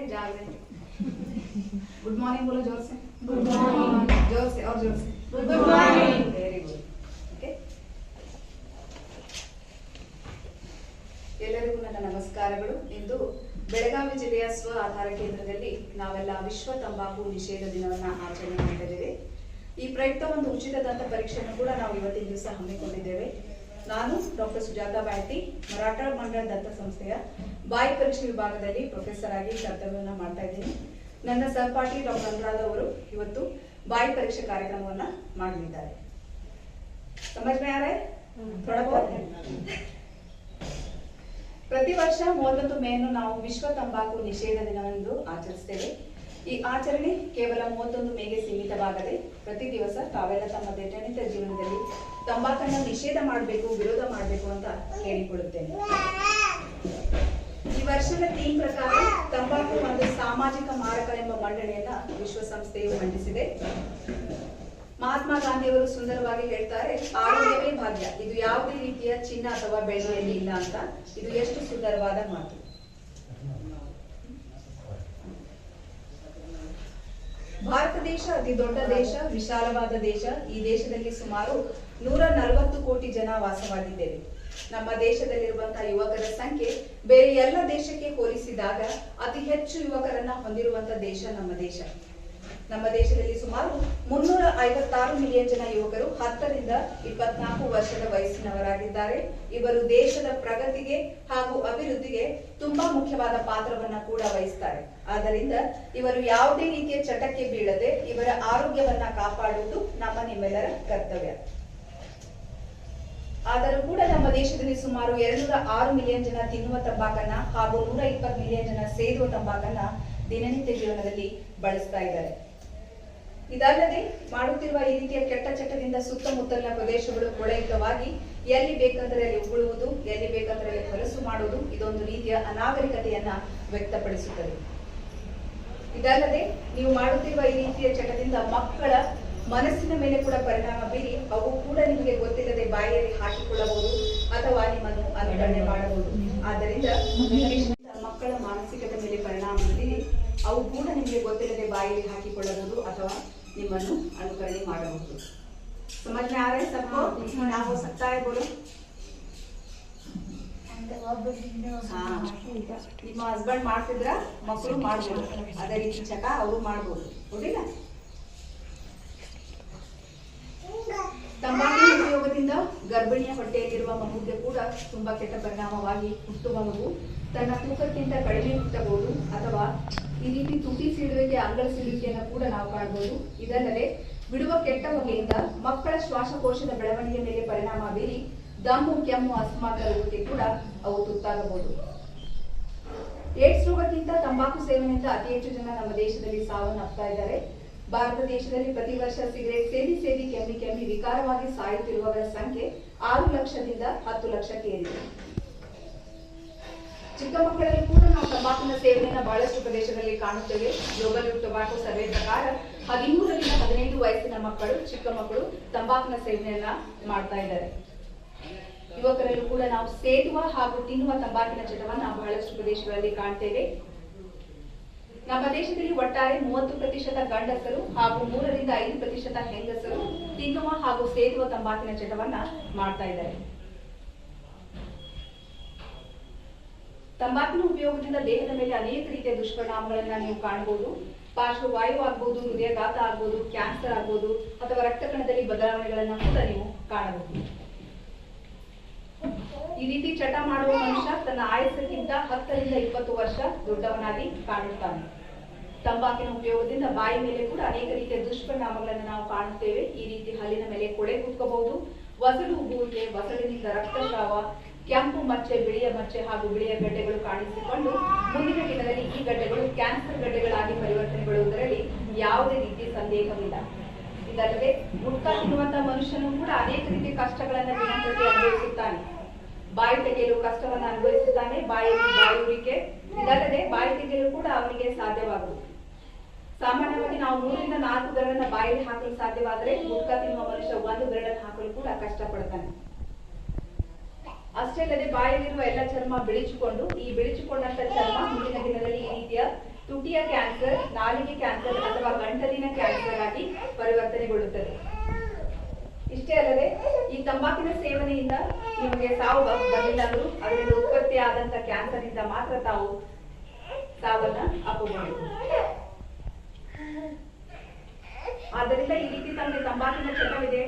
जाग रहे हैं। गुड मॉर्निंग बोलो जोर से। Good morning. जोर से और जोर से। Good morning. Very good. Okay, ಎಲ್ಲರಿಗೂ ನನ್ನ ನಮಸ್ಕಾರಗಳು. ಇಂದು ಬೆಳಗಾವಿ ಜಿಲ್ಲೆಯ ಸ್ವ ಆಧಾರ ಕೇಂದ್ರದಲ್ಲಿ ನಾವೆಲ್ಲ ವಿಶ್ವ ತಂಬಾಕು ನಿಷೇಧ ದಿನವನ್ನ ಆಚರಣೆ ಮಾಡಿದ್ದೇವೆ. ಈ ಪ್ರಯುಕ್ತ ಒಂದು ಉಚಿತ ದಂತ ಪರೀಕ್ಷೆಯನ್ನು ಕೂಡ ನಾವು ಇವತ್ತಿನ ದಿವಸ ಹಮ್ಮಿಕೊಂಡಿದ್ದೇವೆ. ನಾನು ಡಾಕ್ಟರ್ ಸುಜಾತಾ ಬಾಯ್ತಿ, ಮರಾಠ ಮಂಡಳ ದಂತ ಸಂಸ್ಥೆಯ ಬಾಯಿ ಪರೀಕ್ಷೆ ವಿಭಾಗದಲ್ಲಿ ಪ್ರೊಫೆಸರ್ ಆಗಿ ಕರ್ತವ್ಯವನ್ನು ಮಾಡ್ತಾ ಇದ್ದೀನಿ. ನನ್ನ ಸಹಪಾಠಿ ಡಾಕ್ಟರ್ ಅನುರಾಧ ಅವರು ಇವತ್ತು ಬಾಯಿ ಪರೀಕ್ಷೆ ಕಾರ್ಯಕ್ರಮವನ್ನ ಮಾಡಲಿದ್ದಾರೆ. ಸಮಜ್ ಮೇ ಆ ರहा है? थोड़ा बहुत ಪ್ರತಿ ವರ್ಷ 31 ಮೇಯನ್ನು ನಾವು ವಿಶ್ವ ತಂಬಾಕು ನಿಷೇಧ ದಿನವೆಂದು ಆಚರಿಸುತ್ತೇವೆ. ಈ ಆಚರಣೆ ಕೇವಲ 31 ಮೇಗೆ ಸೀಮಿತವಾಗದೆ ಪ್ರತಿ ದಿವಸ ತಾವೆಲ್ಲ ತಮ್ಮ ದೈನಂದಿನ ಜೀವನದಲ್ಲಿ ತಂಬಾಕನ್ನು ನಿಷೇಧ ಮಾಡಬೇಕು, ವಿರೋಧ ಮಾಡಬೇಕು ಅಂತ ಕೇಳಿಕೊಳ್ಳುತ್ತೇನೆ. ಈ ವರ್ಷದ ಥೀಮ್ ಪ್ರಕಾರ ತಂಬಾಕು ಒಂದು ಸಾಮಾಜಿಕ ಮಾರಕ ಎಂಬ ಮಂಡನೆಯನ್ನ ವಿಶ್ವಸಂಸ್ಥೆಯು ಮಂಡಿಸಿದೆ. ಮಹಾತ್ಮ ಗಾಂಧಿಯವರು ಸುಂದರವಾಗಿ ಹೇಳ್ತಾರೆ, ಆರೋಗ್ಯವೇ ಭಾಗ್ಯ, ಇದು ಯಾವುದೇ ರೀತಿಯ ಚಿನ್ನ ಅಥವಾ ಬೆಳ್ಳಿಯಲ್ಲಿ ಇಲ್ಲ ಅಂತ. ಇದು ಎಷ್ಟು ಸುಂದರವಾದ ಮಾತು. ಭಾರತ ದೇಶ ಅತಿ ದೊಡ್ಡ ದೇಶ, ವಿಶಾಲವಾದ ದೇಶ. ಈ ದೇಶದಲ್ಲಿ ಸುಮಾರು 140 ಕೋಟಿ ಜನ ವಾಸವಾಗಿದ್ದೇವೆ. ನಮ್ಮ ದೇಶದಲ್ಲಿರುವಂತಹ ಯುವಕರ ಸಂಖ್ಯೆ ಬೇರೆ ಎಲ್ಲ ದೇಶಕ್ಕೆ ಹೋಲಿಸಿದಾಗ ಅತಿ ಹೆಚ್ಚು ಯುವಕರನ್ನ ಹೊಂದಿರುವಂತಹ ದೇಶ ನಮ್ಮ ದೇಶ. ನಮ್ಮ ದೇಶದಲ್ಲಿ ಸುಮಾರು 356 ಮಿಲಿಯನ್ ಜನ ಯುವಕರು 10 ರಿಂದ 24 ವರ್ಷದ ವಯಸ್ಸಿನವರಾಗಿದ್ದಾರೆ. ಇವರು ದೇಶದ ಪ್ರಗತಿಗೆ ಹಾಗೂ ಅಭಿವೃದ್ಧಿಗೆ ತುಂಬಾ ಮುಖ್ಯವಾದ ಪಾತ್ರವನ್ನ ಕೂಡ ವಹಿಸ್ತಾರೆ. ಆದ್ದರಿಂದ ಇವರು ಯಾವುದೇ ರೀತಿಯ ಚಟಕ್ಕೆ ಬೀಳದೆ ಇವರ ಆರೋಗ್ಯವನ್ನ ಕಾಪಾಡುವುದು ನಿಮ್ಮೆಲ್ಲರ ಕರ್ತವ್ಯ. ಆದರೂ ಕೂಡ ನಮ್ಮ ದೇಶದಲ್ಲಿ ಸುಮಾರು 206 ಮಿಲಿಯನ್ ಜನ ತಿನ್ನುವ ತಂಬಾಕನ್ನ ಹಾಗೂ 120 ಮಿಲಿಯನ್ ಜನ ಸೇದುವ ತಂಬಾಕನ್ನ ದಿನನಿತ್ಯ ಜೀವನದಲ್ಲಿ ಬಳಸ್ತಾ ಇದ್ದಾರೆ. ಇದಲ್ಲದೆ ಮಾಡುತ್ತಿರುವ ಈ ರೀತಿಯ ಕೆಟ್ಟ ಚಟದಿಂದ ಸುತ್ತಮುತ್ತಲಿನ ಪ್ರದೇಶಗಳು ಕೊಳೆಯುತವಾಗಿ ಎಲ್ಲಿ ಬೇಕಂದ್ರೆ ಅಲ್ಲಿ ಉಗುಳುವುದು, ಎಲ್ಲಿ ಬೇಕಂದ್ರೆ ಅಲ್ಲಿ ಹೊಲಸು ಮಾಡುವುದು ಇದೊಂದು ರೀತಿಯ ಅನಾಗರಿಕತೆಯನ್ನ ವ್ಯಕ್ತಪಡಿಸುತ್ತದೆ. ಇದಲ್ಲದೆ ನೀವು ಮಾಡುತ್ತಿರುವ ಈ ರೀತಿಯ ಚಟದಿಂದ ಮಕ್ಕಳ ಮನಸ್ಸಿನ ಮೇಲೆ ಕೂಡ ಪರಿಣಾಮ ಬೀರಿ ಅವು ಕೂಡ ನಿಮಗೆ ಗೊತ್ತಿಲ್ಲದೆ ಬಾಯಿಯಲ್ಲಿ ಹಾಕಿಕೊಳ್ಳಬಹುದು ಅಥವಾ ನಿಮ್ಮನ್ನು ಅನುಕರಣೆ ಮಾಡಬಹುದು. ಆದ್ದರಿಂದ ಮಕ್ಕಳ ಮಾನಸಿಕತೆ ಮೇಲೆ ಪರಿಣಾಮ ಬೀರಿ ಅವು ಕೂಡ ನಿಮಗೆ ಗೊತ್ತಿಲ್ಲದೆ ಬಾಯಿಯಲ್ಲಿ ಹಾಕಿಕೊಳ್ಳಬಹುದು ಅಥವಾ ನಿಮ್ಮನ್ನು ಅನುಕರಣೆ ಮಾಡಬಹುದು. समझ में आ रहा है सबको? क्या हो सकता है बोलो? ನಿಮ್ಮ ಹಸ್ಬೆಂಡ್ ಮಾಡ್ತಿದ್ರ ಮಕ್ಕಳು ಮಾಡ್ಬೋದು, ಅದೇ ರೀತಿ ಚಟ ಅವರು ಮಾಡ್ಬೋದು, ಹೌದಿಲ್ಲ? ತಂಬಾಕಿನ ಉಪಯೋಗದಿಂದ ಗರ್ಭಿಣಿಯ ಹೊಟ್ಟೆಯಲ್ಲಿರುವ ಮಗುವಿಗೆ ಕೂಡ ತುಂಬಾ ಕೆಟ್ಟ ಪರಿಣಾಮವಾಗಿ ಹುಟ್ಟುವ ಮಗು ತನ್ನ ತೂಕಕ್ಕಿಂತ ಕಡಿಮೆ ಹುಟ್ಟಬಹುದು ಅಥವಾ ಈ ರೀತಿ ತುಟಿ ಸೀಳುವಿಕೆ, ಅಂಗಳ ಸೀಳುವಿಕೆಯನ್ನು ಕೂಡ ನಾವು ಕಾಣಬಹುದು. ಇದಲ್ಲದೆ ಬಿಡುವ ಕೆಟ್ಟ ಹೊಗೆಯಿಂದ ಮಕ್ಕಳ ಶ್ವಾಸಕೋಶದ ಬೆಳವಣಿಗೆ ಮೇಲೆ ಪರಿಣಾಮ ಬೀರಿ ದಮ್ಮು, ಕೆಮ್ಮು, ಅಸ್ತಮಾದ ರೋಗಕ್ಕೆ ಕೂಡ ಅವು ತುತ್ತಾಗಬಹುದು. ಏಡ್ಸ್ ರೋಗಕ್ಕಿಂತ ತಂಬಾಕು ಸೇವನೆಯಿಂದ ಅತಿ ಹೆಚ್ಚು ಜನ ನಮ್ಮ ದೇಶದಲ್ಲಿ ಸಾವನ್ನಪ್ತಾ ಇದ್ದಾರೆ. ಭಾರತ ದೇಶದಲ್ಲಿ ಪ್ರತಿ ವರ್ಷ ಸಿಗರೇಟ್ ಸೇದಿ ಕೆಮ್ಮಿ ವಿಕಾರವಾಗಿ ಸಾಯುತ್ತಿರುವವರ ಸಂಖ್ಯೆ 6 ಲಕ್ಷದಿಂದ 10 ಲಕ್ಷಕ್ಕೆ ಏರಿದೆ. ಚಿಕ್ಕ ಮಕ್ಕಳಲ್ಲಿ ಕೂಡ ನಾವು ತಂಬಾಕಿನ ಸೇವನೆಯನ್ನು ಬಹಳಷ್ಟು ಪ್ರದೇಶಗಳಲ್ಲಿ ಕಾಣುತ್ತೇವೆ. ಗ್ಲೋಬಲ್ ಯೂತ್ ಟೊಬ್ಯಾಕೋ ಸರ್ವೆ ಪ್ರಕಾರ 13 ರಿಂದ 15 ವಯಸ್ಸಿನ ಮಕ್ಕಳು, ಚಿಕ್ಕ ಮಕ್ಕಳು ತಂಬಾಕಿನ ಸೇವನೆಯನ್ನ ಮಾಡ್ತಾ ಇದ್ದಾರೆ. ಯುವಕರಲ್ಲೂ ಕೂಡ ನಾವು ಸೇದುವ ಹಾಗೂ ತಿನ್ನುವ ತಂಬಾಕಿನ ಚಟವನ್ನ ಬಹಳಷ್ಟು ಪ್ರದೇಶಗಳಲ್ಲಿ ಕಾಣ್ತೇವೆ. ನಮ್ಮ ದೇಶದಲ್ಲಿ ಒಟ್ಟಾರೆ 30% ಗಂಡಸರು ಹಾಗೂ 3 ರಿಂದ 5% ಹೆಂಗಸರು ತಿನ್ನುವ ಹಾಗೂ ಸೇದುವ ತಂಬಾಕಿನ ಚಟವನ್ನ ಮಾಡ್ತಾ ಇದ್ದಾರೆ. ತಂಬಾಕಿನ ಉಪಯೋಗದಿಂದ ದೇಹದ ಮೇಲೆ ಅನೇಕ ರೀತಿಯ ದುಷ್ಪರಿಣಾಮಗಳನ್ನ ನೀವು ಕಾಣಬಹುದು. ಪಾರ್ಶ್ವವಾಯು ಆಗ್ಬಹುದು, ಹೃದಯಾಘಾತ ಆಗ್ಬಹುದು, ಕ್ಯಾನ್ಸರ್ ಆಗ್ಬಹುದು ಅಥವಾ ರಕ್ತ ಕಣದಲ್ಲಿ ಬದಲಾವಣೆಗಳನ್ನ ಕೂಡ ನೀವು ಕಾಣಬಹುದು. ಈ ರೀತಿ ಚಟ ಮಾಡುವ ಮನುಷ್ಯ ತನ್ನ ಆಯಸ್ಸಿಗಿಂತ 10 ರಿಂದ 20 ವರ್ಷ ದೊಡ್ಡವನಾಗಿ ಕಾಣುತ್ತಾನೆ. ತಂಬಾಕಿನ ಉಪಯೋಗದಿಂದ ಬಾಯಿ ಮೇಲೆ ಕೂಡ ಅನೇಕ ರೀತಿಯ ದುಷ್ಪರಿಣಾಮಗಳನ್ನು ನಾವು ಕಾಣುತ್ತೇವೆ. ಈ ರೀತಿ ಹಲ್ಲಿನ ಮೇಲೆ ಕೊಳೆ ಕುತ್ಕೋಬಹುದು, ವಸಡು ಉಬ್ಬುವಿಕೆ, ವಸಡಿನಿಂದ ರಕ್ತಸ್ರಾವ, ಕೆಂಪು ಮಚ್ಚೆ, ಬಿಳಿಯ ಮಚ್ಚೆ ಹಾಗೂ ಬಿಳಿಯ ಗಡ್ಡೆಗಳು ಕಾಣಿಸಿಕೊಂಡು ಮುಂದಿನ ದಿನದಲ್ಲಿ ಈ ಗಡ್ಡೆಗಳು ಕ್ಯಾನ್ಸರ್ ಗಡ್ಡೆಗಳಾಗಿ ಪರಿವರ್ತನೆಗೊಳ್ಳುವುದರಲ್ಲಿ ಯಾವುದೇ ರೀತಿ ಸಂದೇಹವಿಲ್ಲ. ಇದಲ್ಲದೆ ಗುಟ್ಕಾ ತಿನ್ನುವಂತಹ ಮನುಷ್ಯನು ಕೂಡ ಅನೇಕ ರೀತಿಯ ಕಷ್ಟಗಳನ್ನು ದಿನಂಪ್ರತಿ ಅನುಭವಿಸುತ್ತಾನೆ. ಬಾಯಿ ತೆಗೆಯಲು ಕಷ್ಟವನ್ನು ಅನುಭವಿಸುತ್ತಾನೆ, ಬಾಯಲ್ಲಿ ಬಾಯುರಿಕೆ. ಇದಲ್ಲದೆ ಬಾಯಿ ತೆಗೆಯಲು ಕೂಡ ಅವನಿಗೆ ಸಾಧ್ಯವಾಗುವುದು. ಸಾಮಾನ್ಯವಾಗಿ ನಾವು 3 ರಿಂದ 4 ಬೆರಳನ್ನ ಬಾಯಲ್ಲಿ ಹಾಕಲು ಸಾಧ್ಯವಾದರೆ ಗುಟ್ಕಾ ತಿನ್ನುವ ಮನುಷ್ಯ 1 ಬೆರಳನ್ನು ಹಾಕಲು ಕೂಡ ಕಷ್ಟಪಡ್ತಾನೆ. ಅಷ್ಟೇ ಅಲ್ಲದೆ ಬಾಯಲ್ಲಿರುವ ಎಲ್ಲ ಚರ್ಮ ಬಿಳಿಚಿಕೊಂಡು ಈ ಬಿಳಿಚಿಕೊಂಡಂತ ಚರ್ಮ ಮುಂದಿನ ದಿನದಲ್ಲಿ ಈ ರೀತಿಯ ತುಟಿಯ ಕ್ಯಾನ್ಸರ್, ನಾಲಿಗೆ ಕ್ಯಾನ್ಸರ್ ಅಥವಾ ಗಂಟಲಿನ ಕ್ಯಾನ್ಸರ್ ಆಗಿ ಪರಿವರ್ತನೆಗೊಳ್ಳುತ್ತದೆ. ಇಷ್ಟೇ ಅಲ್ಲದೆ ಈ ತಂಬಾಕಿನ ಸೇವನೆಯಿಂದ ನಿಮಗೆ ಸಾವು ಬರಲಿಲ್ಲ ಅಂದ್ರೂ ಅದರಿಂದ ಉತ್ಪತ್ತಿ ಆದಂತ ಕ್ಯಾನ್ಸರ್ ಇಂದ ಮಾತ್ರ ತಾವು ಸಾವನ್ನ ಅಪ್ಪಬಹುದು. ಆದ್ದರಿಂದ ಈ ರೀತಿ ತಮಗೆ ತಂಬಾಕಿನ ಚಟವಿದೆ,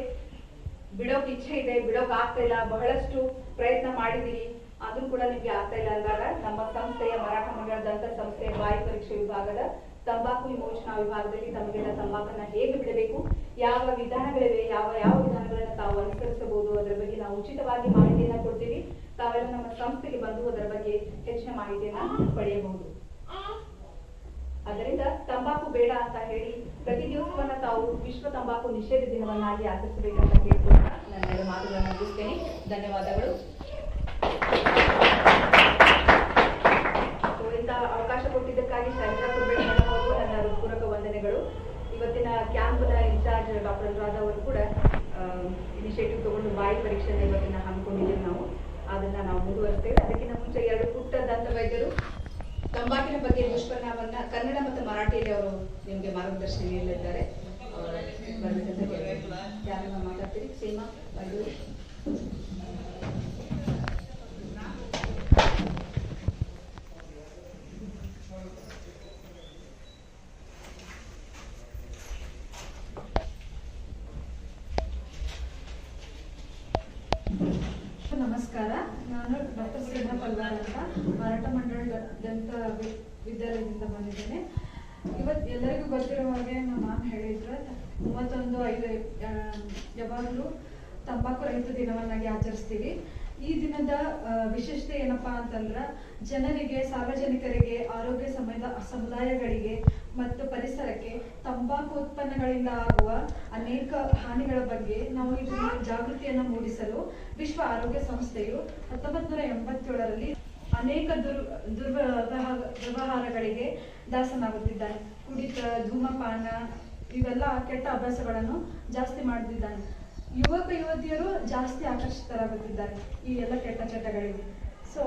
ಬಿಡೋಕ್ ಇಚ್ಛೆ ಇದೆ, ಬಿಡೋಕ್ ಆಗ್ತಾ ಇಲ್ಲ, ಬಹಳಷ್ಟು ಪ್ರಯತ್ನ ಮಾಡಿದಿರಿ, ಆದ್ರೂ ಕೂಡ ನಿಮ್ಗೆ ಆಗ್ತಾ ಇಲ್ಲ ಅಂದಾಗ ನಮ್ಮ ಸಂಸ್ಥೆಯ ಮರಾಠ ಮಂಡಳ ದಂತ ಸಂಸ್ಥೆಯ ಬಾಯಿ ಪರೀಕ್ಷೆ ವಿಭಾಗದ ತಂಬಾಕು ವಿಮೋಚನಾ ವಿಭಾಗದಲ್ಲಿ ತಮಗೆಲ್ಲ ತಂಬಾಕನ್ನ ಹೇಗೆ ಬಿಡಬೇಕು, ಯಾವ ವಿಧಾನಗಳಿವೆ, ಯಾವ ವಿಧಾನಗಳನ್ನ ತಾವು ಅನುಸರಿಸಬಹುದು, ಅದರ ಬಗ್ಗೆ ನಾವು ಉಚಿತವಾಗಿ ಮಾಹಿತಿಯನ್ನ ಕೊಡ್ತೀವಿ. ತಾವೆಲ್ಲ ನಮ್ಮ ಸಂಸ್ಥೆಗೆ ಬಂದು ಅದರ ಬಗ್ಗೆ ಹೆಚ್ಚಿನ ಮಾಹಿತಿಯನ್ನ ಪಡೆಯಬಹುದು. ಅದರಿಂದ ತಂಬಾಕು ಬೇಡ ಅಂತ ಹೇಳಿ ಪ್ರತಿ ದಿವಸವನ್ನ ತಾವು ವಿಶ್ವ ತಂಬಾಕು ನಿಷೇಧ ದಿನವನ್ನಾಗಿ ಆಚರಿಸಬೇಕಂತ ಕೇಳ್ಕೊಂಡು ನನ್ನ ಮಾತುಗಳನ್ನು ಮುಗಿಸ್ತೇನೆ. ಧನ್ಯವಾದಗಳು. ಇಂಥ ಅವಕಾಶ ಕೊಟ್ಟಿದ್ದಕ್ಕಾಗಿ ಶೈಲಜಾ ಕುರ್ಬೇಡ್ ಮೇಡಮ್ ಅವರು ನನ್ನ ಹೃತ್ಪೂರ್ವಕ ವಂದನೆಗಳು. ಇವತ್ತಿನ ಕ್ಯಾಂಪ್ನ ಇನ್ಚಾರ್ಜ್ ಡಾಕ್ಟರ್ ಅನುರಾಧ ಅವರು ಕೂಡ ಇನಿಷಿಯೇಟಿವ್ ತಗೊಂಡು ಬಾಯಿ ಪರೀಕ್ಷೆಯನ್ನು ಇವತ್ತಿನ ಹಮ್ಮಿಕೊಂಡಿದ್ದೇವೆ. ಅದನ್ನ ನಾವು ಮುಂದುವರಿಸ್ತೇವೆ. ಅದಕ್ಕಿಂತ ಮುಂಚೆ 2 ಪುಟ್ಟ ದಂತ ವೈದ್ಯರು ತಂಬಾಕಿನ ಬಗ್ಗೆ ದುಷ್ಪರಿಣಾಮವನ್ನ ಕನ್ನಡ ಮತ್ತು ಮರಾಠಿಯಲ್ಲಿ ಅವರು ನಿಮಗೆ ಮಾರ್ಗದರ್ಶನ ನೀಡಲಿದ್ದಾರೆ. ಯಾರನ್ನ ಮಾತಾಡ್ತೀರಿ? ಸೀಮಾ ವೈದ್ಯರು. ನಮಸ್ಕಾರ, ನಾನು ಡಾಕ್ಟರ್ ಸೀಮಾ ಪಲ್ವಾರ್ ಅಂತ ಮರಾಠ ಮಂಡಳ ದಂತ ವಿದ್ಯಾಲಯದಿಂದ ಬಂದಿದ್ದೇನೆ. ಇವತ್ತು ಎಲ್ಲರಿಗೂ ಗೊತ್ತಿರೋ ಹಾಗೆ ನಮ್ಮ ಮ್ಯಾಮ್ ಹೇಳಿದ್ರೆ 31/5 ಯಾವಾಗಲೂ ತಂಬಾಕು ರಹಿತ ದಿನವನ್ನಾಗಿ ಆಚರಿಸ್ತೀವಿ. ಈ ದಿನದ ವಿಶೇಷತೆ ಏನಪ್ಪಾ ಅಂತಂದ್ರೆ ಜನರಿಗೆ, ಸಾರ್ವಜನಿಕರಿಗೆ, ಆರೋಗ್ಯ ಸಮುದಾಯಗಳಿಗೆ ಮತ್ತು ಪರಿಸರಕ್ಕೆ ತಂಬಾಕು ಉತ್ಪನ್ನಗಳಿಂದ ಆಗುವ ಅನೇಕ ಹಾನಿಗಳ ಬಗ್ಗೆ ನಾವು ಇದನ್ನ ಜಾಗೃತಿಯನ್ನು ಮೂಡಿಸಲು ವಿಶ್ವ ಆರೋಗ್ಯ ಸಂಸ್ಥೆಯು 1987ರಲ್ಲಿ ಅನೇಕ ದುರ್ವ್ಯವಹಾರಗಳಿಗೆ ದಾಸನಾಗುತ್ತಿದ್ದಾನೆ. ಕುಡಿತ, ಧೂಮಪಾನ ಇವೆಲ್ಲ ಕೆಟ್ಟ ಅಭ್ಯಾಸಗಳನ್ನು ಜಾಸ್ತಿ ಮಾಡುತ್ತಿದ್ದಾನೆ. ಯುವಕ ಯುವತಿಯರು ಜಾಸ್ತಿ ಆಕರ್ಷಿತರಾಗುತ್ತಿದ್ದಾರೆ ಈ ಎಲ್ಲ ಕೆಟ್ಟ ಚಟಗಳಿಗೆ. ಸೊ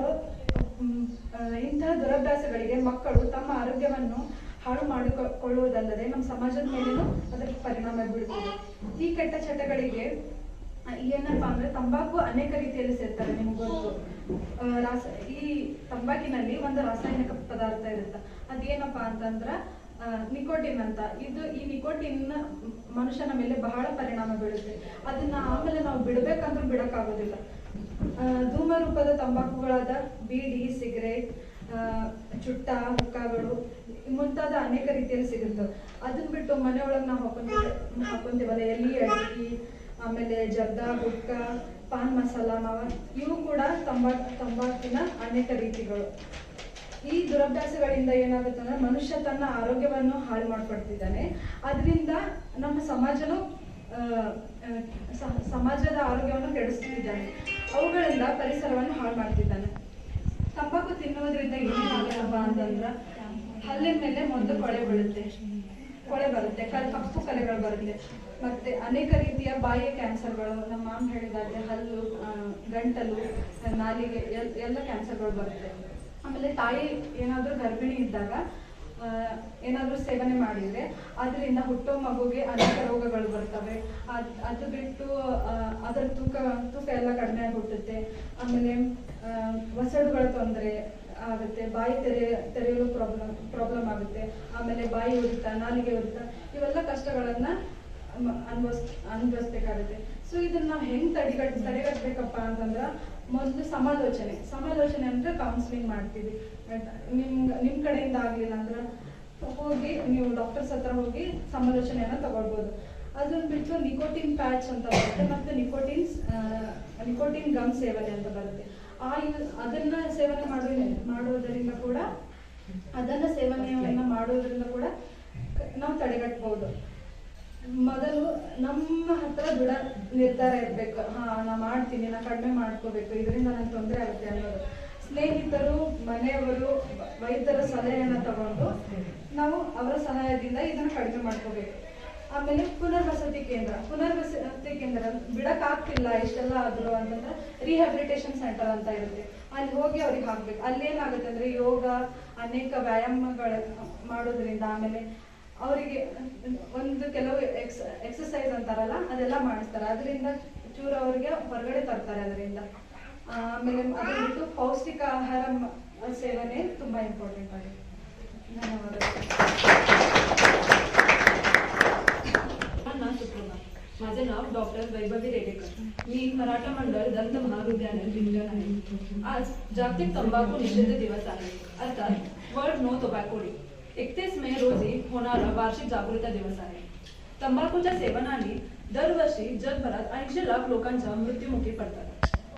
ಇಂತಹ ದುರಭ್ಯಾಸಗಳಿಗೆ ಮಕ್ಕಳು ತಮ್ಮ ಆರೋಗ್ಯವನ್ನು ಹಾಳು ಮಾಡಿಕೊಳ್ಳುವುದಲ್ಲದೆ ನಮ್ಮ ಸಮಾಜದ ಮೇಲೇನೂ ಅದರ ಪರಿಣಾಮ ಬೀಳುತ್ತದೆ. ಈ ಕೆಟ್ಟ ಚಟಗಳಿಗೆ ಏನಪ್ಪಾ ಅಂದ್ರೆ ತಂಬಾಕು ಅನೇಕ ರೀತಿಯಲ್ಲಿ ಸೇರ್ತಾರೆ. ನಿಮ್ಗೆ ಗೊತ್ತು, ಈ ತಂಬಾಕಿನಲ್ಲಿ ಒಂದು ರಾಸಾಯನಿಕ ಪದಾರ್ಥ ಇರುತ್ತೆ. ಅದೇನಪ್ಪಾ ಅಂತಂದ್ರ ನಿಕೋಟಿನ್ ಅಂತ. ಈ ನಿಕೋಟಿನ್ ಮನುಷ್ಯನ ಮೇಲೆ ಬಹಳ ಪರಿಣಾಮ ಬೀಳುತ್ತೆ. ಅದನ್ನ ಆಮೇಲೆ ನಾವು ಬಿಡ್ಬೇಕಂದ್ರೂ ಬಿಡಕ್ಕಾಗೋದಿಲ್ಲ. ಧೂಮ ರೂಪದ ತಂಬಾಕುಗಳಾದ ಬೀಡಿ, ಸಿಗರೇಟ್, ಚುಟ್ಟ, ಹುಕ್ಕಾಗಳು ಮುಂತಾದ ಅನೇಕ ರೀತಿಯಲ್ಲಿ ಸಿಗುತ್ತವೆ. ಅದನ್ನ ಬಿಟ್ಟು ಮನೆಯೊಳಗೆ ನಾವು ಹಾಕೊಂತೀವಲ್ಲ, ಎಲೆ ಅಡಿಕೆ, ಆಮೇಲೆ ಜರ್ದ, ಹುಕ್ಕ, ಪಾನ್ ಮಸಾಲ, ಮಾವ, ಇವು ಕೂಡ ತಂಬಾಕಿನ ಅನೇಕ ರೀತಿಗಳು. ಈ ದುರಭ್ಯಾಸಗಳಿಂದ ಏನಾಗುತ್ತೆ ಅಂದ್ರೆ ಮನುಷ್ಯ ತನ್ನ ಆರೋಗ್ಯವನ್ನು ಹಾಳು ಮಾಡ್ಕೊಳ್ತಿದ್ದಾನೆ. ಅದರಿಂದ ನಮ್ಮ ಸಮಾಜದ ಆರೋಗ್ಯವನ್ನು ಕೆಡಿಸ್ತಿದ್ದಾನೆ. ಅವುಗಳಿಂದ ಪರಿಸರವನ್ನು ಹಾಳು ಮಾಡ್ತಿದ್ದಾನೆ. ತಂಬಾಕು ತಿನ್ನುವುದರಿಂದ ಏನಾಗಲ್ಲಪ್ಪ ಅಂತಂದ್ರ ಹಲ್ಲಿನ ಮೇಲೆ ಮೊದಲು ಕೊಳೆ ಬರುತ್ತೆ, ಕಪ್ಪು ಕಲೆಗಳು ಬರುತ್ತೆ. ಮತ್ತೆ ಅನೇಕ ರೀತಿಯ ಬಾಯಿಯ ಕ್ಯಾನ್ಸರ್ಗಳು, ನಮ್ಮ ಮಾಮ್ ಹೇಳಿದಾಗೆ ಹಲ್ಲು, ಗಂಟಲು, ನಾಲಿಗೆ ಎಲ್ಲ ಕ್ಯಾನ್ಸರ್ಗಳು ಬರುತ್ತೆ. ಆಮೇಲೆ ತಾಯಿ ಏನಾದ್ರೂ ಗರ್ಭಿಣಿ ಇದ್ದಾಗ ಏನಾದ್ರೂ ಸೇವನೆ ಮಾಡಿದ್ರೆ ಅದರಿಂದ ಹುಟ್ಟೋ ಮಗುಗೆ ಅನೇಕ ರೋಗಗಳು ಬರ್ತವೆ. ಅದು ಬಿಟ್ಟು ಅದರ ತೂಕ ಎಲ್ಲ ಕಡಿಮೆ ಆಗಿ ಹುಟ್ಟುತ್ತೆ. ಆಮೇಲೆ ವಸಡುಗಳ ತೊಂದರೆ ಆಗುತ್ತೆ, ಬಾಯಿ ತೆರೆಯಲು ಪ್ರಾಬ್ಲಮ್ ಆಗುತ್ತೆ. ಆಮೇಲೆ ಬಾಯಿ ಉರಿತ, ನಾಲಿಗೆ ಉರಿತ, ಇವೆಲ್ಲ ಕಷ್ಟಗಳನ್ನ ಅನುಭವಿಸ್ಬೇಕಾಗುತ್ತೆ. ಸೊ ಇದನ್ನ ನಾವು ಹೆಂಗ್ ತಡೆಗಟ್ಟಬೇಕಪ್ಪ ಅಂತಂದ್ರ ಮೊದಲು ಸಮಾಲೋಚನೆ ಅಂದ್ರೆ ಕೌನ್ಸಿಲಿಂಗ್ ಮಾಡ್ತೀವಿ. ನಿಮ್ ಕಡೆಯಿಂದ ಆಗ್ಲಿಲ್ಲ ಅಂದ್ರೆ ಹೋಗಿ ನೀವು ಡಾಕ್ಟರ್ಸ್ ಹತ್ರ ಹೋಗಿ ಸಮಾಲೋಚನೆಯನ್ನ ತಗೊಳ್ಬೋದು. ಅದನ್ನ ಬಿಟ್ಟು ನಿಕೋಟಿನ್ ಪ್ಯಾಚ್ ಅಂತ ಬರುತ್ತೆ, ಮತ್ತೆ ನಿಕೋಟಿನ್ ಗಮ್ ಸೇವನೆ ಅಂತ ಬರುತ್ತೆ. ಅದನ್ನ ಸೇವನೆ ಮಾಡೋದ್ರಿಂದ ಕೂಡ ನಾವು ತಡೆಗಟ್ಟಬಹುದು. ಮೊದಲು ನಮ್ಮ ಹತ್ರ ದೃಢ ನಿರ್ಧಾರ ಇರ್ಬೇಕು. ನಾ ಮಾಡ್ತೀನಿ, ನಾ ಕಡಿಮೆ ಮಾಡ್ಕೋಬೇಕು, ಇದರಿಂದ ನಂಗೆ ತೊಂದರೆ ಆಗುತ್ತೆ ಅನ್ನೋದು. ಸ್ನೇಹಿತರು, ಮನೆಯವರು, ವೈದ್ಯರ ಸಲಹೆಯನ್ನ ತಗೊಂಡು ನಾವು ಅವರ ಸಹಾಯದಿಂದ ಇದನ್ನ ಕಡಿಮೆ ಮಾಡ್ಕೋಬೇಕು. ಆಮೇಲೆ ಪುನರ್ವಸತಿ ಕೇಂದ್ರ ಬಿಡಕ್ ಆಗ್ತಿಲ್ಲ ಇಷ್ಟೆಲ್ಲ ಆದ್ರು ಅಂತಂದ್ರೆ ರಿಹ್ಯಾಬಿಲಿಟೇಷನ್ ಸೆಂಟರ್ ಅಂತ ಇರುತ್ತೆ. ಅಲ್ಲಿ ಹೋಗಿ ಅವ್ರಿಗೆ ಹಾಕ್ಬೇಕು. ಅಲ್ಲಿ ಏನಾಗುತ್ತೆ ಅಂದ್ರೆ ಯೋಗ, ಅನೇಕ ವ್ಯಾಯಾಮಗಳ ಮಾಡೋದ್ರಿಂದ, ಆಮೇಲೆ ಅವರಿಗೆ ಒಂದು ಕೆಲವು ಎಕ್ಸಸೈಸ್ ಅಂತಾರಲ್ಲ ಅದೆಲ್ಲ ಮಾಡಿಸ್ತಾರೆ. ಅದರಿಂದ ಚೂರು ಅವ್ರಿಗೆ ಹೊರಗಡೆ ತರ್ತಾರೆ ಅದರಿಂದ. ಆಮೇಲೆ ಅದು ಬಿಟ್ಟು ಪೌಷ್ಟಿಕ ಆಹಾರ ಸೇವನೆ ತುಂಬಾ ಇಂಪಾರ್ಟೆಂಟ್ ಆಗಿದೆ. सुप्रभात. माझे नाव डॉक्टर वैभवी रेडेकर. मी मराठा मंडळ दंत महाविद्यालय लिंगण आहे. आज जागतिक तंबाखू निषेध दिवस आहे, अर्थात वर्ल्ड नो टोबॅको डे. 31 मे रोजी होणारा वार्षिक जागरूकता दिवस आहे. तंबाखूच्या सेवनाने दरवर्षी जगभरात 80 लाख लोकांचा मृत्युमुखी पडतात.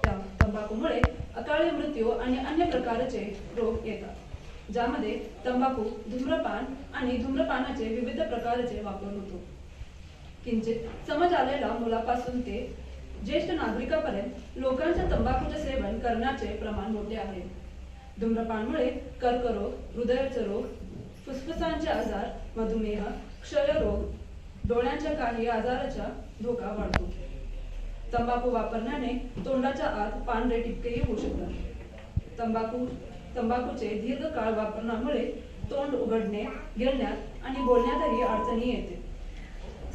त्या तंबाखूमुळे अकाली मृत्यू आणि अन्य प्रकारचे रोग येतात, ज्यामध्ये तंबाखू, धूम्रपान आणि धूम्रपानाचे विविध प्रकारचे वापर होतो. किंचित समज आलेल्या मुलापासून ते ज्येष्ठ नागरिकापर्यंत लोकांच्या तंबाखूचे सेवन करण्याचे प्रमाण मोठे आहे. धूम्रपानमुळे कर्करोग, हृदयाचे रोग, फुफ्फुसांचे आजार, मधुमेह, क्षयरोग, डोळ्यांच्या काही आजाराचा धोका वाढतो. तंबाखू वापरण्याने तोंडाच्या आत पांढरे ठिपकेही होऊ शकतात. तंबाखूचे दीर्घकाळ वापरण्यामुळे तोंड उघडणे, गिळण्यात आणि बोलण्यातही अडचणी येते.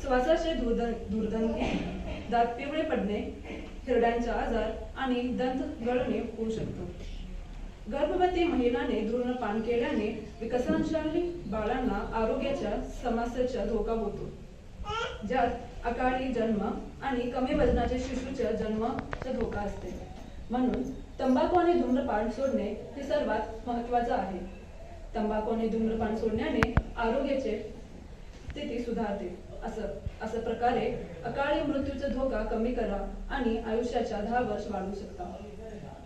श्वासाचे दुर्गंधी, दात पिवळे पडणे, हिरड्यांचा आजार आणि दंत गळणे होऊ शकतो. गर्भवती महिलांनी धूम्रपान केल्याने विकसनशील बाळांना आरोग्याच्या समस्येचा धोका होतो, ज्यात अकाली जन्म आणि कमी वजनाचे शिशूच्या जन्माचा धोका असते. म्हणून तंबाखू आणि धूम्रपान सोडणे हे सर्वात महत्त्वाचे आहे. तंबाखू आणि धूम्रपान सोडण्याने आरोग्याची स्थिती सुधारते. असं प्रकारे अकाली मृत्यूचा धोका कमी करा आणि आयुष्याच्या 10 वर्ष वाढवू शकता.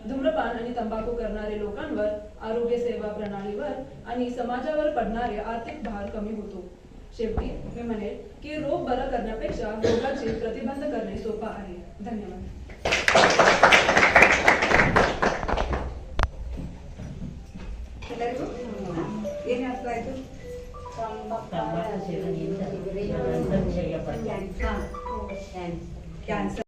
धूम्रपान आणि तंबाखू करणारे लोकांवर, आरोग्य सेवा प्रणालीवर आणि समाजावर पडणारे आर्थिक भार कमी होतो. शेवटी मी म्हणेल की रोग बरा करण्यापेक्षा रोगाचे प्रतिबंध करणे सोपं आहे. धन्यवाद. ಎಲ್ಲರಿಗೂ ಏನು ಅರ್ಥ ಆಯ್ತು? ತಂಬಾಕು ಸೇವನೆಯಿಂದ ದಂತಕ್ಷಯ ಪಡ್ತಾರೆ. ಕ್ಯಾನ್ಸರ್